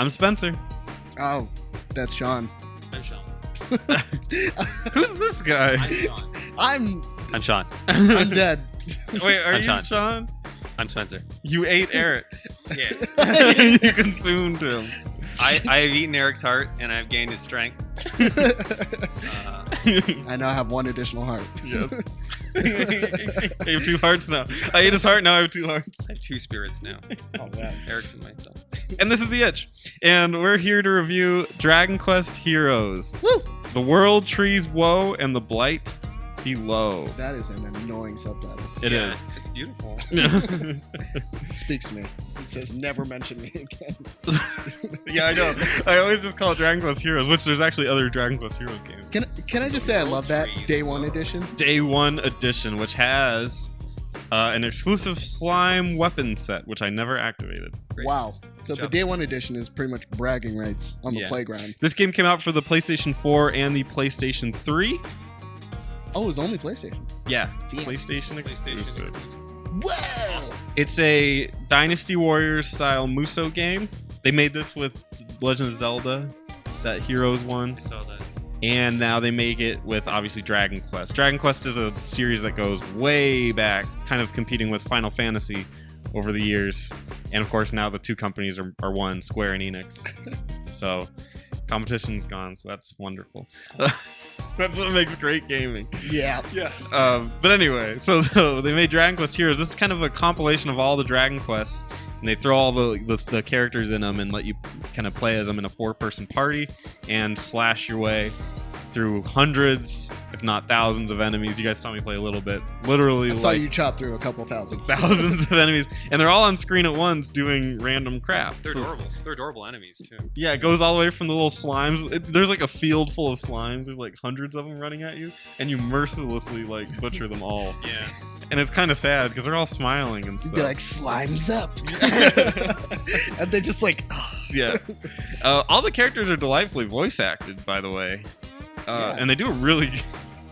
I'm Spencer. Oh, that's Sean. I'm Sean. Who's this guy? I'm Sean. I'm Sean. I'm dead. Wait, are I'm you Sean. Sean? I'm Spencer. You ate Eric. Yeah. You consumed him. I have eaten Eric's heart and I've gained his strength. I now have one additional heart. Yes. I have 2 hearts now. I ate his heart, now I have 2 hearts. I have 2 spirits now. Oh man. Eric's and myself. And this is The Itch. And we're here to review Dragon Quest Heroes. Woo! The World Trees Woe and the Blight Below. That is an annoying subtitle. It Yeah, is. It's beautiful. It speaks to me. It says never mention me again. Yeah, I know. I always just call it Dragon Quest Heroes, which there's actually other Dragon Quest Heroes games. Can I just say I love that Day 1 edition? Day 1 edition, which has an exclusive slime weapon set, which I never activated. Great. Wow. So the Job. Day 1 edition is pretty much bragging rights on the Yeah. playground. This game came out for the PlayStation 4 and the PlayStation 3. Oh, it was only PlayStation. Yeah, Fancy. PlayStation PlayStation exclusive. exclusive. Whoa! It's a Dynasty Warriors style Musou game. They made this with Legend of Zelda, that Heroes one, I saw that. and now they make it with obviously Dragon Quest. Dragon Quest is a series that goes way back, kind of competing with Final Fantasy over the years. And of course now the 2 companies are one, Square and Enix. So competition's gone, so that's wonderful. That's what makes great gaming. Yeah. Yeah. But anyway, so they made Dragon Quest Heroes. This is kind of a compilation of all the Dragon Quests, and they throw all the characters in them and let you kind of play as them in a 4-person party and slash your way through hundreds, if not thousands, of enemies. You guys saw me play a little bit. Literally, I saw like you chop through a couple thousand. thousands of enemies, and they're all on screen at once doing random crap. They're So- adorable. They're adorable enemies too. yeah, it goes all the way from the little slimes. There's like a field full of slimes. There's like hundreds of them running at you, and you mercilessly like butcher them all. Yeah. And it's kind of sad because they're all smiling and You'd stuff. be like, slimes up. And they just like, Yeah. All the characters are delightfully voice acted, by the way. Yeah. And they do a really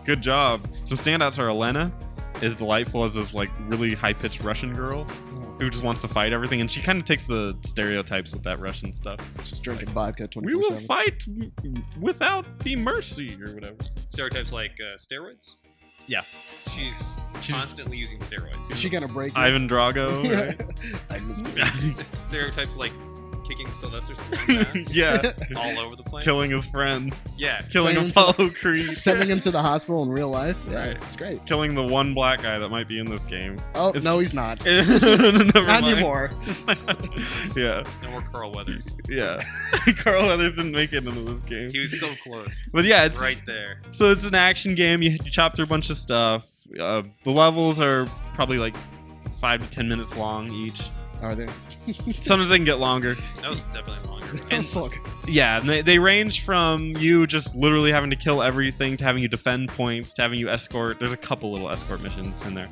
good job. Some standouts are Elena is delightful as this like really high-pitched Russian girl who just wants to fight everything, and she kind of takes the stereotypes with that Russian stuff. just drinking vodka 24/7. We will fight without the mercy or whatever. Stereotypes like steroids. Yeah. She's constantly using steroids. Is she gonna break you? Ivan Drago, right? I must Stereotypes like kicking Sylvester Stallone ass Yeah. all over the place. Killing his friend, Yeah. killing Sending him Apollo Creed, Sending him to the hospital in real life. Yeah, Right. it's great. killing the one black guy that might be in this game. Oh It's- no, he's not. Never Not mind. anymore. Yeah, No more Carl Weathers. yeah. Carl Weathers didn't make it into this game. He was so close. But yeah, it's right there. So it's an action game. You chop through a bunch of stuff. The levels are probably like 5 to 10 minutes long each. Are they? Sometimes they can get longer. That was definitely longer. And look, Yeah, and they range from you just literally having to kill everything to having you defend points to having you escort. There's a couple little escort missions in there,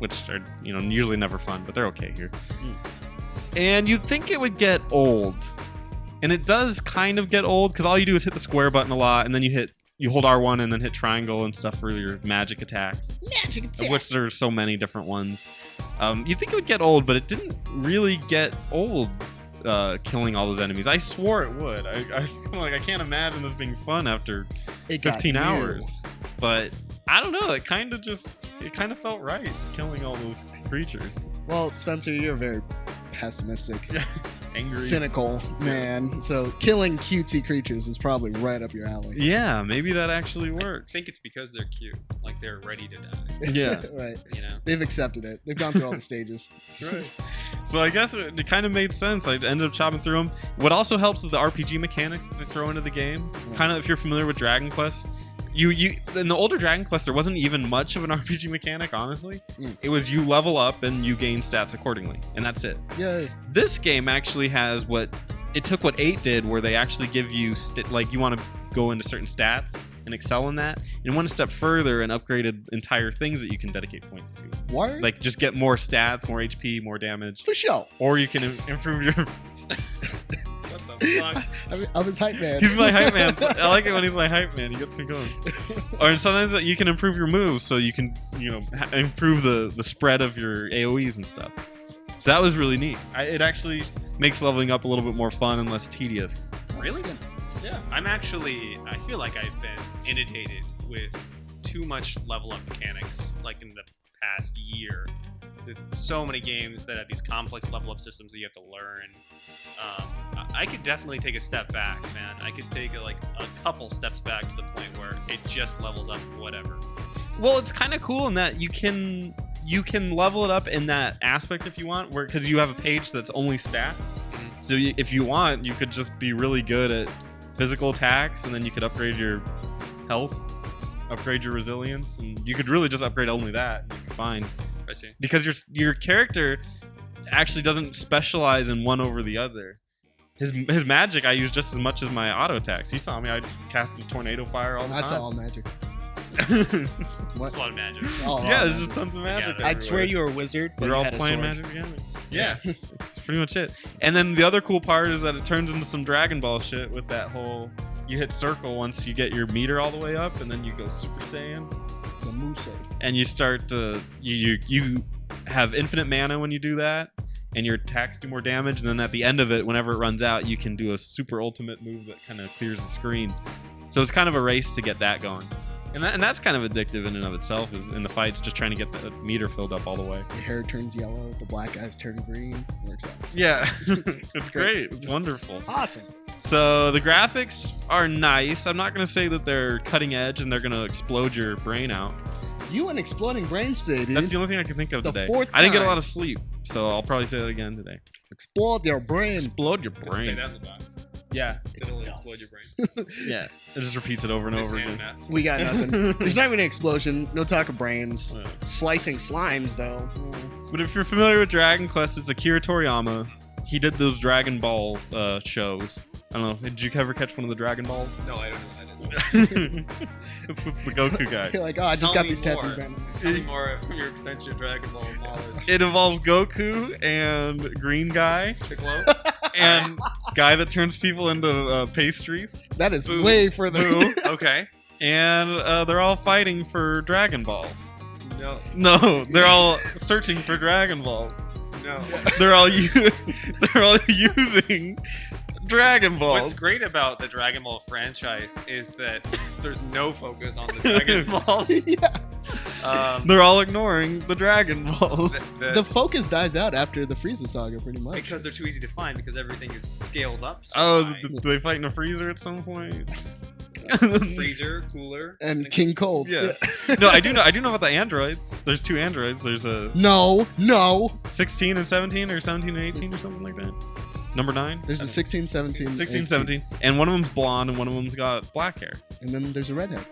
which are usually never fun, but they're okay here. And you'd think it would get old, and it does kind of get old because all you do is hit the square button a lot, and then you hold R1 and then hit triangle and stuff for your magic attacks, magic of which there are so many different ones. You'd think it would get old, but it didn't really get old. Killing all those enemies, I swore it would. I'm like, I can't imagine this being fun after It got 15 new. hours. But I don't know. It kind of felt right killing all those creatures. Well, Spencer, you're very pessimistic, Angry. cynical man. So killing cutesy creatures is probably right up your alley. Yeah, maybe that actually I works. think it's because they're cute. Like they're ready to die. Yeah. Right. You know? They've accepted it. They've gone through all the stages. Right. So I guess it kind of made sense. I ended up chopping through them. What also helps is the RPG mechanics that they throw into the game. Kind of, if you're familiar with Dragon Quest, you in the older Dragon Quest there wasn't even much of an RPG mechanic. Honestly, it was you level up and you gain stats accordingly, and that's it. Yay. This game actually has it took what 8 did, where they actually give you like you want to go into certain stats and excel in that, and went a step further and upgraded entire things that you can dedicate points to. Word? Like just get more stats, more HP, more damage, for sure. or you can improve your. What the fuck? I'm his hype man. He's my hype man. I like it when he's my hype man. He gets me going. Or sometimes you can improve your moves, so you can improve the spread of your AOE's and stuff. So that was really neat. It actually makes leveling up a little bit more fun and less tedious. Really? Yeah. I feel like I've been inundated with too much level up mechanics, like in the past year. There's so many games that have these complex level up systems that you have to learn. I could definitely take a step back, man. I could take a couple steps back to the point where it just levels up whatever. Well, it's kind of cool in that you can level it up in that aspect if you want, where because you have a page that's only stats. So if you want, you could just be really good at physical attacks, and then you could upgrade your health, upgrade your resilience, and you could really just upgrade only that. And you'd be fine. I see. Because your character actually doesn't specialize in one over the other. His magic I use just as much as my auto attacks. You saw me, I casted tornado fire all the I time. saw all magic. It's a lot of magic. Oh, Yeah, there's just tons of magic. Yeah, I'd swear everywhere. you were a wizard. But We're you all had a playing sword. magic together. Yeah. That's pretty much it. And then the other cool part is that it turns into some Dragon Ball shit with that whole. You hit circle once you get your meter all the way up, and then you go Super Saiyan, The Muse. and you start to you have infinite mana when you do that, and your attacks do more damage. And then at the end of it, whenever it runs out, you can do a super ultimate move that kind of clears the screen. So it's kind of a race to get that going. And that's kind of addictive in and of itself, is in the fights, just trying to get the meter filled up all the way. The hair turns yellow, the black eyes turn green. Works out. Yeah, it's great. It's wonderful. Awesome. So the graphics are nice. I'm not going to say that they're cutting edge and they're going to explode your brain out. You and exploding brains today, dude. That's the only thing I can think of The today. fourth I didn't get a time. lot of sleep, so I'll probably say that again today. Explode your brain. Explode your Say brain. that in the box. Yeah, It'll does. explode your brain. yeah. It just repeats it over and over Understand again. that. We got nothing. There's not even an explosion. No talk of brains. Yeah. Slicing slimes, though. But if you're familiar with Dragon Quest, it's Akira Toriyama. He did those Dragon Ball shows. I don't know. Did you ever catch one of the Dragon Balls? No, I don't know what that is. It's with the Goku guy. You're like, oh, I just Tell got me these more. tattoos right now. Tell me more from your extension of Dragon Ball knowledge. It involves Goku and Green Guy Piccolo? and guy that turns people into pastries. That is Boo. way further. Boo. Okay. And they're all fighting for Dragon Balls. No. No, they're all searching for Dragon Balls. No. They're all using Dragon Balls. What's great about the Dragon Ball franchise is that there's no focus on the Dragon Balls. Yeah. They're all ignoring the Dragon Balls. The- The focus dies out after the Frieza saga, pretty much. because they're too easy to find because everything is scaled up. So Oh, high. do they fight in a freezer at some point? Freezer, cooler, And King Cold. Yeah. No, I do know about the androids. There's two androids. There's a No. 16 and 17, or 17 and 18, or something like that. Number 9. There's a 16, 17. 16, 18. 17. And one of them's blonde and one of them's got black hair. And then there's a redhead.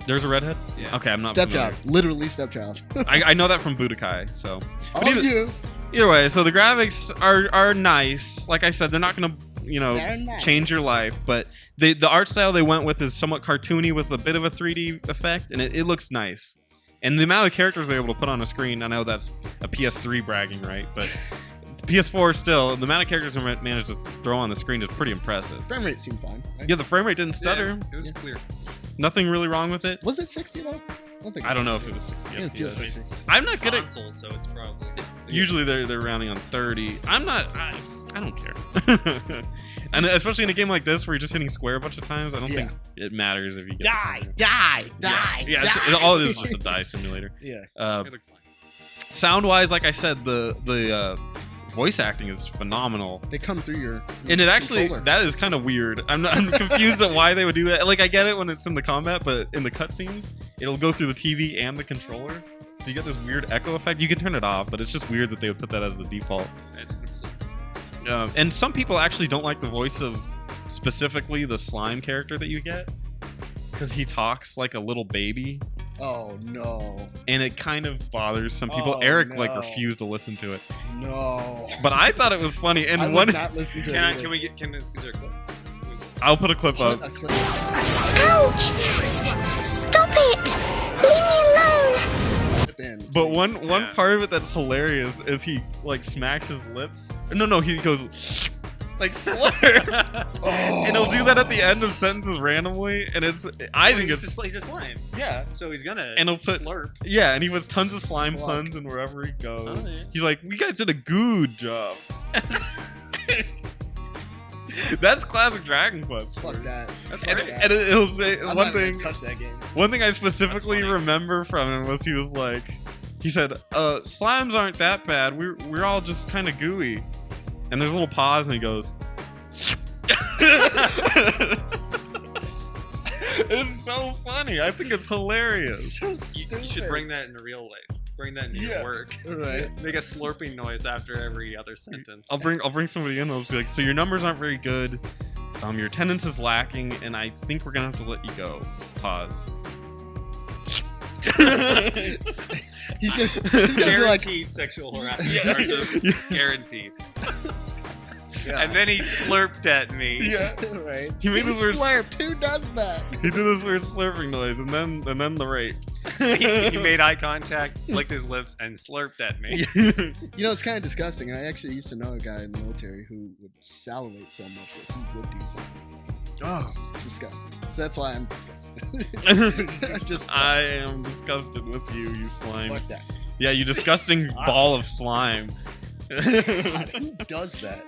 There's a redhead? Yeah. Okay, I'm not Stepchild. Literally stepchild. familiar. I know that from Budokai, so. Oh, either- you. Either way, so the graphics are nice. Like I said, they're not going to, They're nice. change your life, but the art style they went with is somewhat cartoony with a bit of a 3D effect, and it looks nice. And the amount of characters they're able to put on a screen, I know that's a PS3 bragging, right? But PS4 still, the amount of characters they managed to throw on the screen is pretty impressive. Frame rate seemed fine. Right? Yeah, the frame rate didn't stutter. Yeah, it was clear. Nothing really wrong with it. Was it 60 though? I don't know if it was 60 Yeah, it feels FPS. 60. I'm not good at. Console, so it's probably. Usually they're rounding on 30. I'm not. I don't care. And especially in a game like this where you're just hitting square a bunch of times, I don't think it matters if you get Die, the- die, Yeah, die. yeah, die. all it is just a die simulator. Yeah. It looked fine. Sound wise, like I said, the voice acting is phenomenal. They come through your And it actually, controller. that is kind of weird. I'm confused at why they would do that. Like, I get it when it's in the combat, but in the cutscenes, it'll go through the TV and the controller. So you get this weird echo effect. You can turn it off, but it's just weird that they would put that as the default. It's 100%. And some people actually don't like the voice of specifically the slime character that you get, because he talks like a little baby. Oh no. And it kind of bothers some people. Oh, Eric like no. refused to listen to it, No. but I thought it was funny. And I would one, not listen to Can it. can we get? Is there a clip? I'll put a clip up. A clip. Ouch! Stop it! Leave me alone! Clip in. But one Yeah. part of it that's hilarious is he like smacks his lips. No, he goes like slurps, Oh. and he'll do that at the end of sentences randomly. And I think it's he's a slime, yeah, so he's gonna And he'll put- slurp. yeah. And he puts tons of slime Fuck. puns and wherever he goes. Oh, yeah. He's like, "You guys did a good job." That's classic Dragon Quest. Fuck that. That's And, great. and it'll say I'm one not even thing. gonna touch that game. One thing I specifically That's funny. remember from him was he said, slimes aren't that bad. We're all just kind of gooey. And there's a little pause, and he goes. It's so funny. I think it's hilarious. So You stupid. should bring that into real life. Bring that into Yeah. your work. Right. Make a slurping noise after every other sentence. I'll bring somebody in. I'll just be like, so your numbers aren't very good. Your attendance is lacking, and I think we're gonna have to let you go. Pause. He's gonna be like, Guaranteed sexual harassment Yeah. charges. Yeah. Guaranteed. yeah. And then he slurped at me. Yeah. right. He made this weird. slurped. Who does that? He did this weird slurping noise, and then the rape. He made eye contact, licked his lips, and slurped at me. You know, it's kind of disgusting. I actually used to know a guy in the military who would salivate so much that he would do something. Oh. It's disgusting. So that's why I'm disgusted. I'm just I am disgusted with you slime. fuck that. Yeah, you disgusting ball of slime. God, who does that?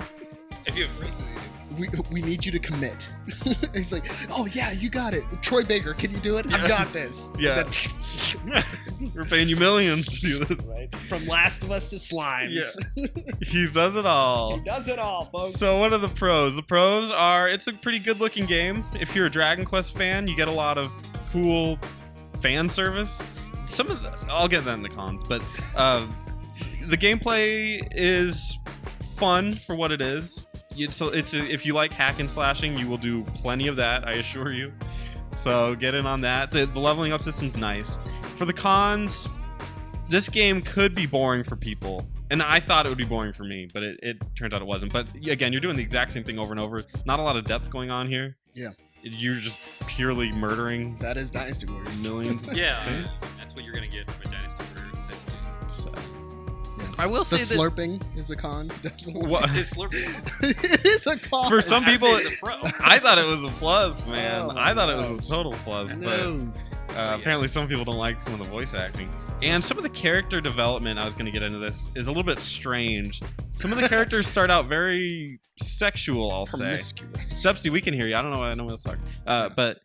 If you have reason. We need you to commit. He's like, oh yeah, you got it. Troy Baker, can you do it? I've got this. Yeah. And then- We're paying you millions to do this. right? From Last of Us to Slimes. Yeah. He does it all. He does it all, folks. So what are the pros? The pros are it's a pretty good looking game. If you're a Dragon Quest fan, you get a lot of cool fan service. Some of the, I'll get that in the cons, but the gameplay is fun for what it is. If you like hack and slashing, you will do plenty of that, I assure you. So get in on that. The leveling up system's nice. For the cons, this game could be boring for people. And I thought it would be boring for me, but it turns out it wasn't. But again, you're doing the exact same thing over and over. Not a lot of depth going on here. Yeah. You're just purely murdering That is Dynasty Warriors. millions. Yeah, that's what you're gonna get from a Dynasty Warriors thing. So. Yeah. I will The say that slurping is a con. What- It's slurping. It is a con. For some I'd say people, it's a pro. I thought it was a plus, man. Oh my I thought it was gosh. a total plus, but No. apparently some people don't like some of the voice acting. And some of the character development, I was going to get into this, is a little bit strange. Some of the characters start out very sexual, I'll say. Promiscuous. Sepsi, we can hear you. I don't know what's talking. But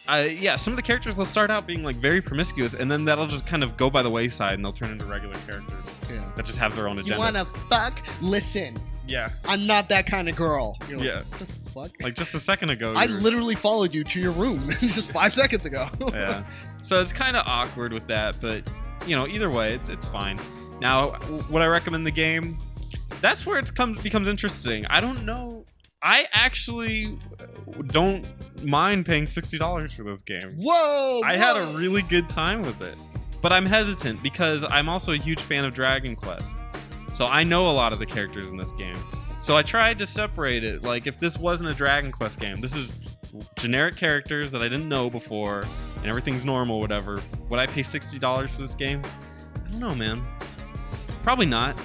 yeah, some of the characters will start out being like very promiscuous, and then that'll just kind of go by the wayside, and they'll turn into regular characters Yeah. that just have their own agenda. You wanna fuck? Listen, Yeah, I'm not that kind of girl. You're like, Yeah. What the fuck? like just a second ago. I you were- literally followed you to your room just 5 seconds ago. Yeah. So it's kind of awkward with that, but either way, it's fine. Now, would I recommend the game? That's where it becomes interesting. I don't know. I actually don't mind paying $60 for this game. Whoa! I had a whoa. really good time with it, but I'm hesitant because I'm also a huge fan of Dragon Quest. So I know a lot of the characters in this game. So I tried to separate it. Like, if this wasn't a Dragon Quest game, this is generic characters that I didn't know before, and everything's normal, whatever. Would I pay $60 for this game? I don't know, man. Probably not.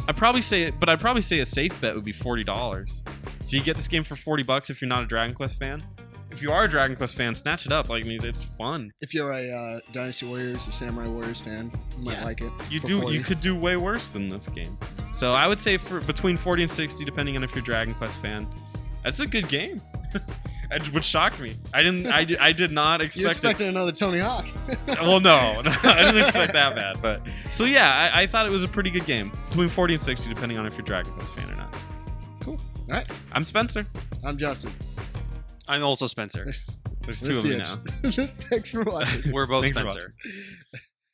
I'd probably say a safe bet would be $40. Do you get this game for $40 if you're not a Dragon Quest fan? If you are a Dragon Quest fan, snatch it up. Like, I mean, it's fun. If you're a Dynasty Warriors or Samurai Warriors fan, you might Yeah. like it. You for do. 40. You could do way worse than this game. So I would say for between 40 and 60, depending on if you're a Dragon Quest fan. That's a good game. Which shocked me. I did not You expect it. expected another Tony Hawk. Well, no, I didn't expect that bad. But so yeah, I thought it was a pretty good game. Between 40 and 60, depending on if you're a Dragon Quest fan or not. Cool. All right. I'm Spencer. I'm Justin. I'm also Spencer. There's two of That's me the now. itch. Thanks for watching. We're both Thanks for Spencer. watching.